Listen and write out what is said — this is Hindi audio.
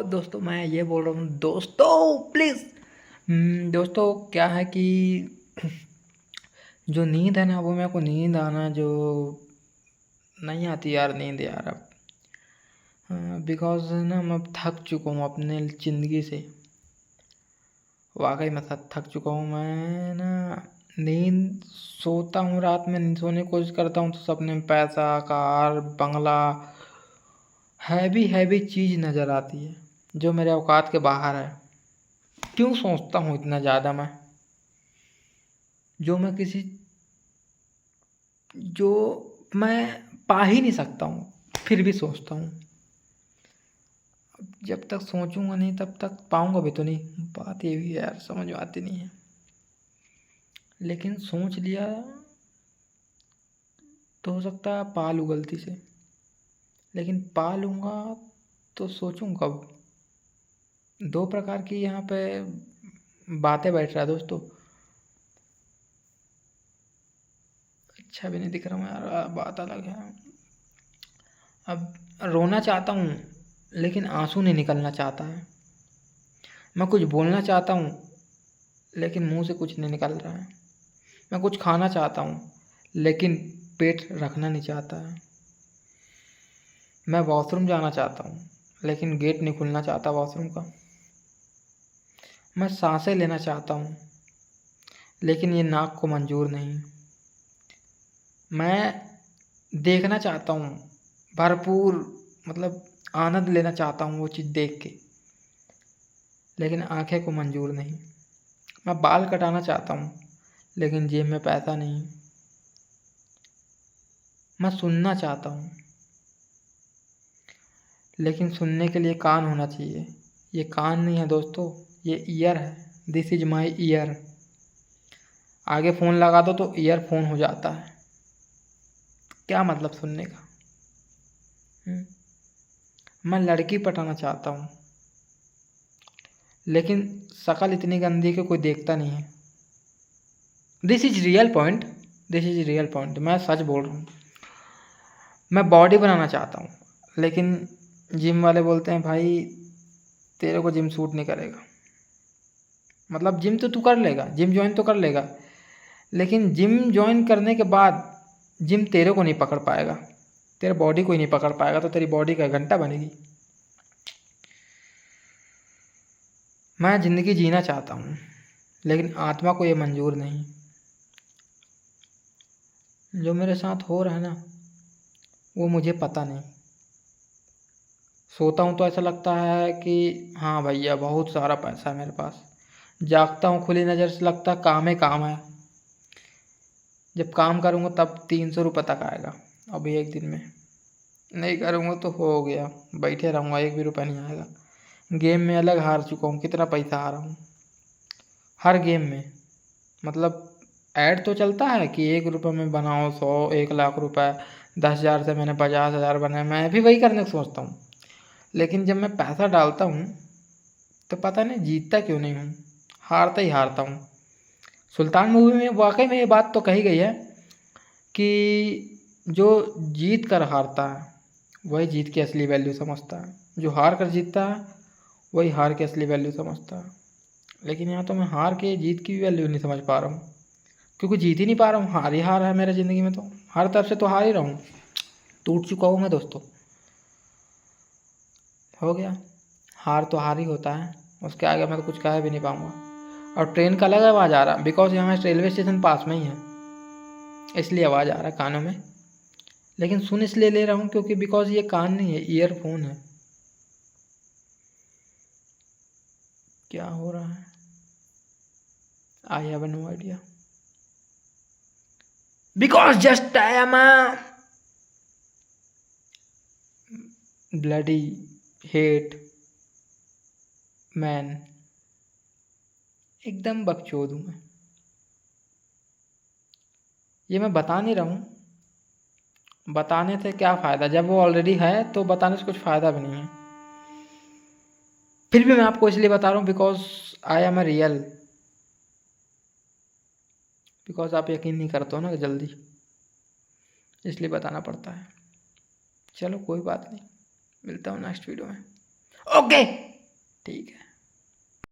दोस्तों मैं ये बोल रहा हूँ दोस्तों प्लीज़। दोस्तों क्या है कि जो नींद है ना वो मेरे को नींद आना जो नहीं आती यार, नींद यार अब। बिकॉज़ ना मैं अब थक चुका हूँ अपने ज़िंदगी से। वाकई में थक चुका हूँ मैं ना। नींद सोता हूँ रात में, सोने की कोशिश करता हूँ तो सपने में पैसा, कार, बंगला, हैवी हैवी चीज़ नज़र आती है जो मेरे औकात के बाहर है। क्यों सोचता हूँ इतना ज़्यादा मैं, जो मैं किसी जो मैं पा ही नहीं सकता हूँ, फिर भी सोचता हूँ। जब तक सोचूंगा नहीं तब तक पाऊंगा भी तो नहीं। बात ये भी है यार, समझ में आती नहीं है। लेकिन सोच लिया तो हो सकता है पा लूँ गलती से, लेकिन पा लूँगा तो सोचूं कब। दो प्रकार की यहाँ पे बातें बैठ रहा है दोस्तों। अच्छा भी नहीं दिख रहा हूँ यार, बात अलग है। अब रोना चाहता हूँ लेकिन आंसू नहीं निकलना चाहता है। मैं कुछ बोलना चाहता हूँ लेकिन मुंह से कुछ नहीं निकल रहा है। मैं कुछ खाना चाहता हूँ लेकिन पेट रखना नहीं चाहता है। मैं वॉशरूम जाना चाहता हूँ लेकिन गेट नहीं खुलना चाहता वॉशरूम का। मैं सांसें लेना चाहता हूँ लेकिन ये नाक को मंजूर नहीं। मैं देखना चाहता हूँ भरपूर, मतलब आनंद लेना चाहता हूँ वो चीज़ देख के, लेकिन आंखें को मंजूर नहीं। मैं बाल कटाना चाहता हूँ लेकिन जेब में पैसा नहीं। मैं सुनना चाहता हूँ लेकिन सुनने के लिए कान होना चाहिए। ये कान नहीं है दोस्तों, ये ईयर है। This is my year. आगे फ़ोन लगा दो तो ईयरफोन हो जाता है। क्या मतलब सुनने का। हम्म? मैं लड़की पटाना चाहता हूँ लेकिन शक्ल इतनी गंदी कि कोई देखता नहीं है। This is real point. This is real point, मैं सच बोल रहा हूँ। मैं बॉडी बनाना चाहता हूँ लेकिन जिम वाले बोलते हैं भाई तेरे को जिम सूट नहीं करेगा। मतलब जिम तो तू कर लेगा, जिम ज्वाइन तो कर लेगा, लेकिन जिम ज्वाइन करने के बाद जिम तेरे को नहीं पकड़ पाएगा, तेरे बॉडी को ही नहीं पकड़ पाएगा, तो तेरी बॉडी का घंटा बनेगी। मैं ज़िंदगी जीना चाहता हूँ लेकिन आत्मा को ये मंजूर नहीं। जो मेरे साथ हो रहा है ना वो मुझे पता नहीं। सोता हूँ तो ऐसा लगता है कि हाँ भैया बहुत सारा पैसा है मेरे पास। जागता हूँ खुली नज़र से लगता है काम ही काम है। जब काम करूँगा तब 300 रुपये तक आएगा, अभी एक दिन में। नहीं करूँगा तो हो गया, बैठे रहूँगा, एक भी रुपया नहीं आएगा। गेम में अलग हार चुका हूँ, कितना पैसा हारा हूँ हर गेम में। मतलब ऐड तो चलता है कि 1 रुपये में बनाओ 100, 1 लाख रुपए, 10,000 से मैंने 50,000 बनाए। मैं भी वही करने का सोचता हूँ, लेकिन जब मैं पैसा डालता हूँ तो पता नहीं जीतता क्यों नहीं हूँ, हारता ही हारता हूँ। सुल्तान मूवी में वाकई में ये बात तो कही गई है कि जो जीत कर हारता है वही जीत की असली वैल्यू समझता है, जो हार कर जीतता है वही हार की असली वैल्यू समझता है। लेकिन यहाँ तो मैं हार के जीत की भी वैल्यू नहीं समझ पा रहा हूँ, क्योंकि जीत ही नहीं पा रहा हूँ। हार ही हार है मेरे ज़िंदगी में, तो हर तरफ से तो हार ही रहा हूँ। टूट चुका हूँ मैं दोस्तों, हो गया। हार तो हार ही होता है, उसके आगे मैं तो कुछ कह भी नहीं पाऊँगा। और ट्रेन का अलग आवाज़ आ रहा, बिकॉज यहाँ रेलवे स्टेशन पास में ही है, इसलिए आवाज़ आ रहा है कानों में। लेकिन सुन इसलिए ले रहा हूँ क्योंकि बिकॉज ये कान नहीं है, ईयरफोन है। क्या हो रहा है I have no idea, because just I am a bloody hate man. एकदम बकचोद हूँ मैं। ये मैं बता नहीं रहा हूँ, बताने से क्या फ़ायदा, जब वो ऑलरेडी है तो बताने से कुछ फ़ायदा भी नहीं है। फिर भी मैं आपको इसलिए बता रहा हूँ because I am a real. Because आप यकीन नहीं करते हो ना जल्दी, इसलिए बताना पड़ता है। चलो कोई बात नहीं, मिलता हूँ नेक्स्ट वीडियो में। ओके। ठीक है।